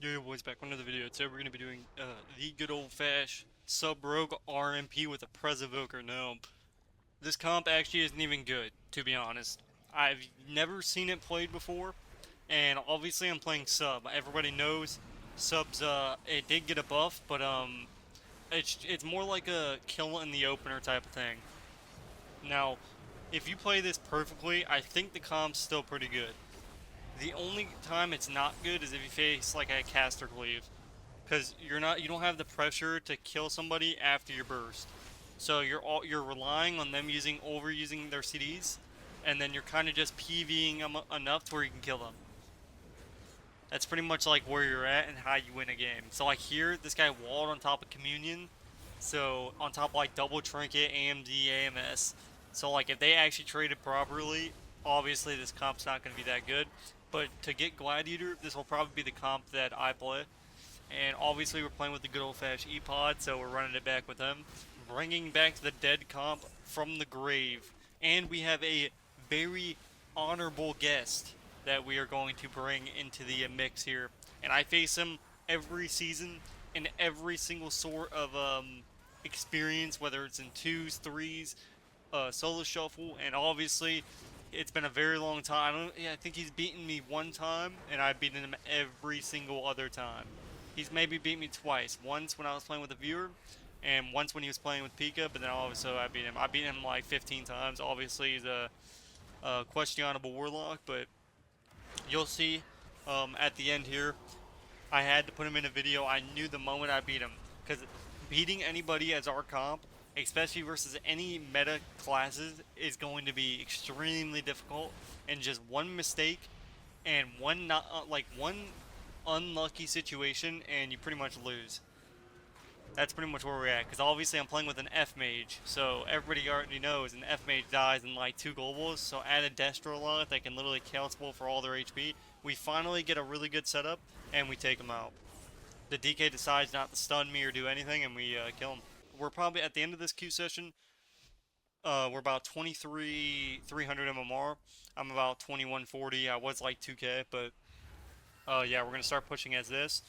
Yo, boys, back with another video. Today we're going to be doing the good old-fashioned sub-rogue RMP with a Prez Evoker. Now, this comp actually isn't even good, to be honest. I've never seen it played before, and obviously I'm playing sub. Everybody knows subs, it did get a buff, but it's more like a kill in the opener type of thing. Now, if you play this perfectly, I think the comp's still pretty good. The only time it's not good is if you face like a caster cleave, because you don't have the pressure to kill somebody after your burst. So you're relying on them overusing their CDs, and then you're kind of just PVing them enough to where you can kill them. That's pretty much like where you're at and how you win a game. So like here, this guy walled on top of Communion, so on top of like double trinket, AMD, AMS. So like if they actually traded properly, obviously this comp's not going to be that good. But to get Gladiator, this will probably be the comp that I play. And obviously we're playing with the good old-fashioned E-Pod, so we're running it back with them. Bringing back the dead comp from the grave. And we have a very honorable guest that we are going to bring into the mix here. And I face him every season in every single sort of experience, whether it's in twos, threes, solo shuffle, and obviously it's been a very long time. I think he's beaten me one time, and I've beaten him every single other time. He's maybe beat me twice. Once when I was playing with a viewer, and once when he was playing with Pika. But then also I beat him. I beat him like 15 times. Obviously he's a questionable warlock, but you'll see at the end here. I had to put him in a video. I knew the moment I beat him, because beating anybody as our comp, especially versus any meta classes, is going to be extremely difficult. And just one mistake and one not like one unlucky situation, and you pretty much lose. That's pretty much where we're at. Because obviously I'm playing with an F mage, so everybody already knows an F mage dies in like 2 globals. So add a Destro lot that can literally chaos for all their HP. We finally get a really good setup, and we take them out. The DK decides not to stun me or do anything, and we kill him. We're probably at the end of this queue session. We're about 300 MMR. I'm about 2140. I was like 2K, but yeah, we're gonna start pushing as this.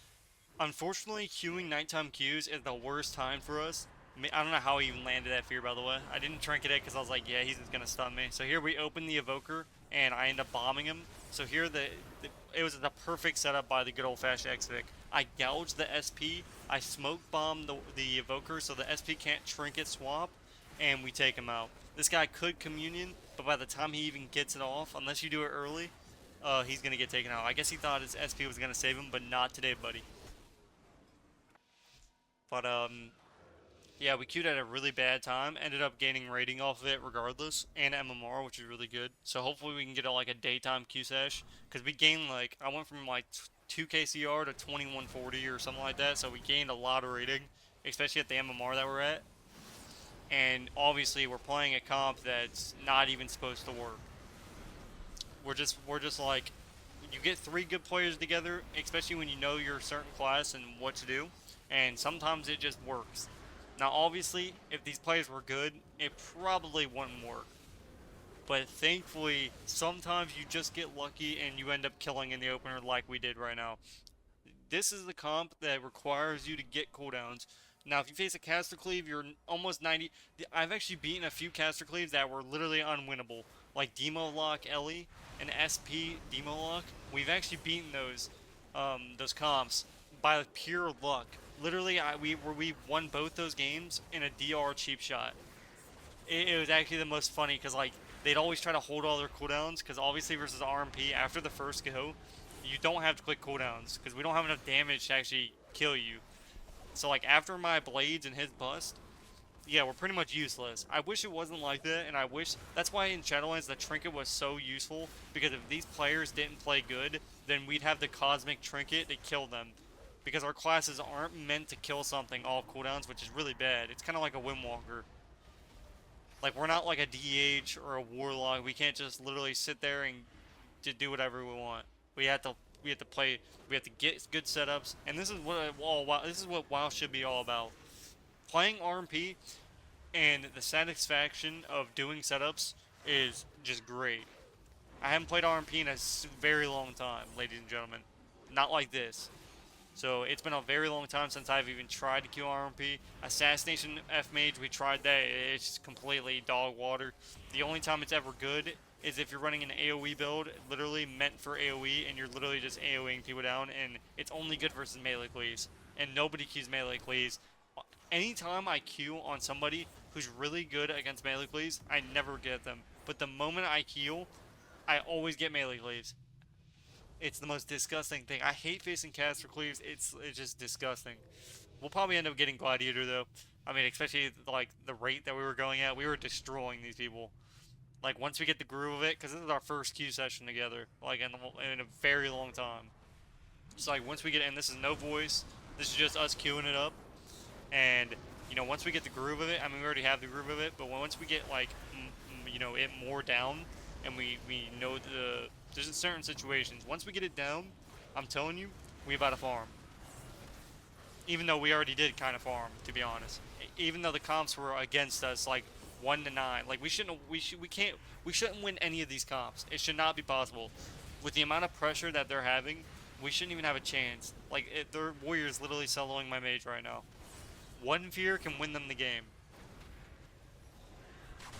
Unfortunately, queuing nighttime queues is the worst time for us. I don't know how he even landed that fear, by the way. I didn't trinket it because I was like, yeah, he's just gonna stun me. So here we open the evoker, and I end up bombing him. So here it was the perfect setup by the good old-fashioned X-Vic. I gouged the SP, I smoke bombed the evoker so the SP can't trinket swap, and we take him out. This guy could communion, but by the time he even gets it off, unless you do it early, he's gonna get taken out. I guess he thought his SP was gonna save him, but not today, buddy. But yeah, we queued at a really bad time. Ended up gaining rating off of it regardless, and MMR, which is really good. So hopefully we can get like a daytime Q sesh, because we gained like I went from like 2 KCR to 2140 or something like that. So we gained a lot of rating, especially at the MMR that we're at. And obviously we're playing a comp that's not even supposed to work. We're just like, you get 3 good players together, especially when you know your certain class and what to do, and sometimes it just works. Now, obviously, if these players were good, it probably wouldn't work. But thankfully, sometimes you just get lucky and you end up killing in the opener like we did right now. This is the comp that requires you to get cooldowns. Now, if you face a caster cleave, you're almost 90. I've actually beaten a few caster cleaves that were literally unwinnable, like Demo Lock Ellie and SP Demo Lock. We've actually beaten those comps by pure luck. Literally, we won both those games in a DR cheap shot. It was actually the most funny because like they'd always try to hold all their cooldowns, because obviously versus RMP after the first go, you don't have to click cooldowns because we don't have enough damage to actually kill you. So like after my blades and his bust, yeah, we're pretty much useless. I wish it wasn't like that, and I wish that's why in Shadowlands the trinket was so useful, because if these players didn't play good, then we'd have the cosmic trinket to kill them. Because our classes aren't meant to kill something all cooldowns, which is really bad. It's kind of like a Windwalker. Like, we're not like a DH or a Warlock. We can't just literally sit there and to do whatever we want. We have to we have to play. We have to get good setups, and this is what this is what WoW should be all about. Playing RMP and the satisfaction of doing setups is just great. I haven't played RMP in a very long time, ladies and gentlemen. Not like this. So it's been a very long time since I've even tried to kill RMP. Assassination F Mage, we tried that. It's just completely dog water. The only time it's ever good is if you're running an AoE build, literally meant for AoE, and you're literally just AoEing people down, and it's only good versus melee cleaves. And nobody queues melee cleaves. Anytime I queue on somebody who's really good against melee cleaves, I never get them. But the moment I queue, I always get melee cleaves. It's the most disgusting thing. I hate facing caster cleaves. It's just disgusting. We'll probably end up getting Gladiator though. I mean, especially like the rate that we were going at, we were destroying these people. Like once we get the groove of it, because this is our first queue session together, like in a very long time. So like once we get in, this is no voice. This is just us queuing it up, and once we get the groove of it, I mean we already have the groove of it, but once we get like it more down, and we know there's certain situations. Once we get it down, I'm telling you, we about to farm. Even though we already did kind of farm, to be honest. Even though the comps were against us, like 1 to 9, like we shouldn't win any of these comps. It should not be possible. With the amount of pressure that they're having, we shouldn't even have a chance. Like their warriors literally soloing my mage right now. One fear can win them the game.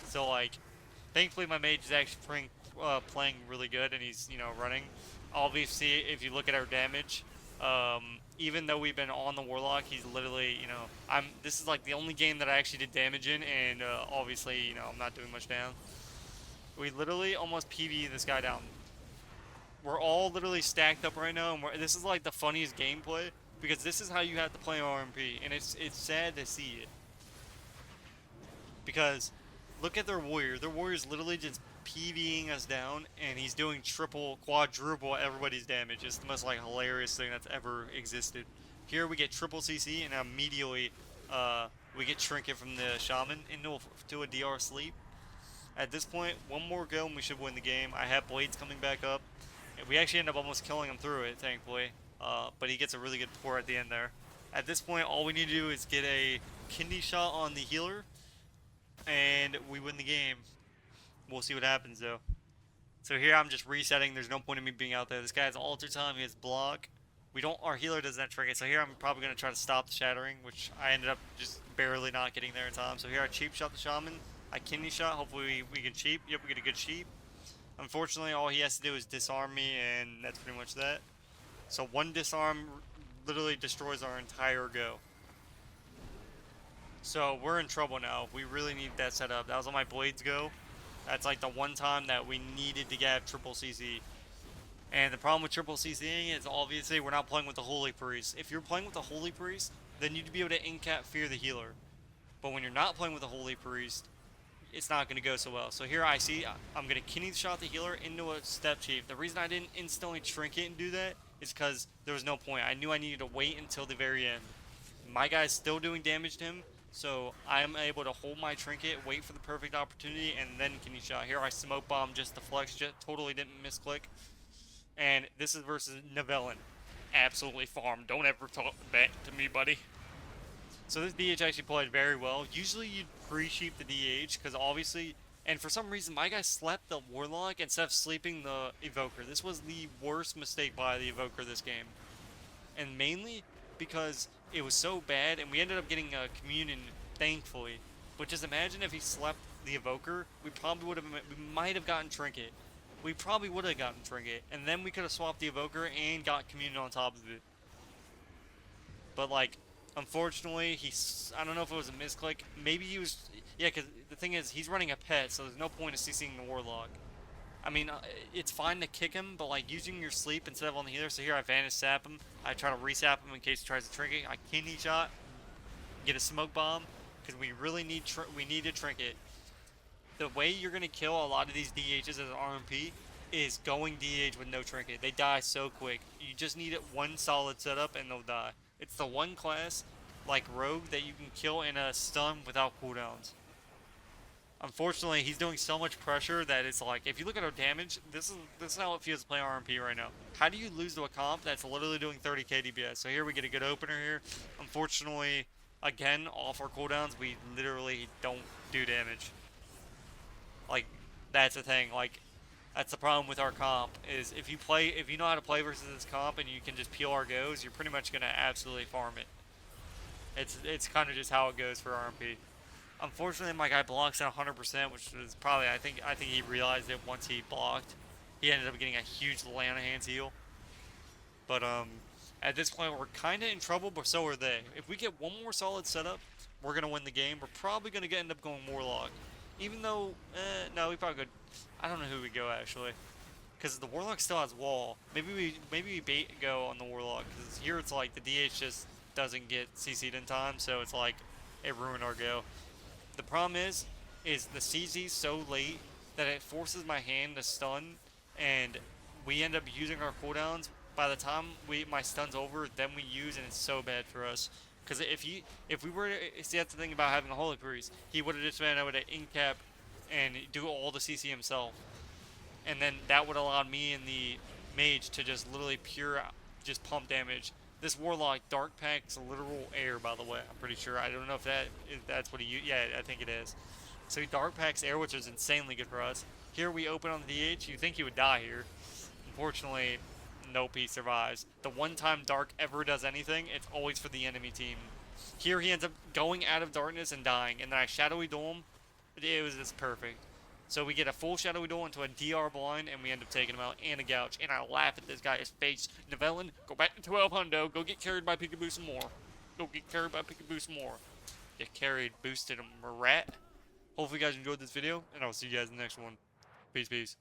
So like, thankfully my mage is actually playing really good, and he's running. Obviously, if you look at our damage, even though we've been on the warlock, he's literally this is like the only game that I actually did damage in, and obviously I'm not doing much down. We literally almost PV this guy down. We're all literally stacked up right now, and this is like the funniest gameplay because this is how you have to play RMP, and it's sad to see it because look at their warrior. Their warrior's literally just PVing us down, and he's doing triple, quadruple everybody's damage. It's the most like hilarious thing that's ever existed. Here we get triple CC, and immediately we get trinket from the shaman into a DR sleep. At this point, one more go and we should win the game. I have blades coming back up. We actually end up almost killing him through it, thankfully. But he gets a really good pour at the end there. At this point, all we need to do is get a kidney shot on the healer, and we win the game. We'll see what happens though. So here I'm just resetting. There's no point in me being out there. This guy has alter time. He has block. Our healer doesn't have trinket. So here I'm probably going to try to stop the shattering, which I ended up just barely not getting there in time. So here I cheap shot the shaman. I kidney shot. Hopefully we can cheap. Yep, we get a good cheap. Unfortunately, all he has to do is disarm me, and that's pretty much that. So one disarm literally destroys our entire go. So we're in trouble now. We really need that set up. That was on my blades go. That's like the one time that we needed to get triple CC. And the problem with triple CCing is obviously we're not playing with the Holy Priest. If you're playing with the Holy Priest, then you'd be able to incap fear the healer. But when you're not playing with the Holy Priest, it's not going to go so well. So here I see I'm going to kidney shot the healer into a step chief. The reason I didn't instantly trinket and do that is because there was no point. I knew I needed to wait until the very end. My guy's still doing damage to him, so I'm able to hold my trinket, wait for the perfect opportunity, and then kidney shot. Here I smoke bomb just to flex, just totally didn't misclick. And this is versus Novellin. Absolutely farm. Don't ever talk back to me, buddy. So this DH actually played very well. Usually you'd pre-sheep the DH, because obviously, and for some reason my guy slept the Warlock instead of sleeping the Evoker. This was the worst mistake by the Evoker this game. And mainly because it was so bad, and we ended up getting a Communion, thankfully. But just imagine if he slept the Evoker, we might have gotten Trinket. We probably would have gotten Trinket, and then we could have swapped the Evoker and got Communion on top of it. But like, unfortunately, I don't know if it was a misclick. Maybe he was, yeah, because the thing is, he's running a pet, so there's no point of CCing the Warlock. I mean, it's fine to kick him, but like using your sleep instead of on the healer. So here I vanish sap him. I try to resap him in case he tries to trinket. I kidney shot, get a smoke bomb, because we really need a trinket. The way you're gonna kill a lot of these DHs as an RMP is going DH with no trinket. They die so quick. You just need it one solid setup and they'll die. It's the one class like Rogue that you can kill in a stun without cooldowns. Unfortunately, he's doing so much pressure that it's like, if you look at our damage, this is how it feels to play RMP right now. How do you lose to a comp that's literally doing 30k DPS? So here we get a good opener here. Unfortunately, again, off our cooldowns, we literally don't do damage. Like, that's the thing. Like, That's the problem with our comp, is if you know how to play versus this comp and you can just peel our goes, you're pretty much gonna absolutely farm it. It's kind of just how it goes for RMP. Unfortunately, my guy blocks at 100%, which was probably I think he realized it once he blocked. He ended up getting a huge Lanahan's heal. But at this point we're kind of in trouble, but so are they. If we get one more solid setup, we're gonna win the game. We're probably gonna end up going Warlock, even though no, we probably could. I don't know who we go actually, because the Warlock still has wall. Maybe we bait go on the Warlock, because here it's like the DH just doesn't get CC'd in time, so it's like it ruined our go. The problem is the CZ's so late that it forces my hand to stun, and we end up using our cooldowns. By the time my stun's over, then we use, and it's so bad for us. Because if we were to see, that's the thing about having a Holy Priest, he would have just been able to incap and do all the CC himself, and then that would allow me and the mage to just literally just pump damage. This warlock dark packs literal air, by the way. I'm pretty sure. I don't know if that's what he used. Yeah, I think it is. So he dark packs air, which is insanely good for us. Here we open on the DH. You think he would die here. Unfortunately, nope, he survives. The one time Dark ever does anything, it's always for the enemy team. Here he ends up going out of darkness and dying, and then I Shadowy Duel him. It was just perfect. So we get a full Shadowy Duel into a DR blind, and we end up taking him out and a gouge. And I laugh at this guy's face. Novellin, go back to 12 hundo. Go get carried by Peekaboo some more. Go get carried by Peekaboo some more. Get carried, boosted him, rat. Hopefully you guys enjoyed this video, and I'll see you guys in the next one. Peace, peace.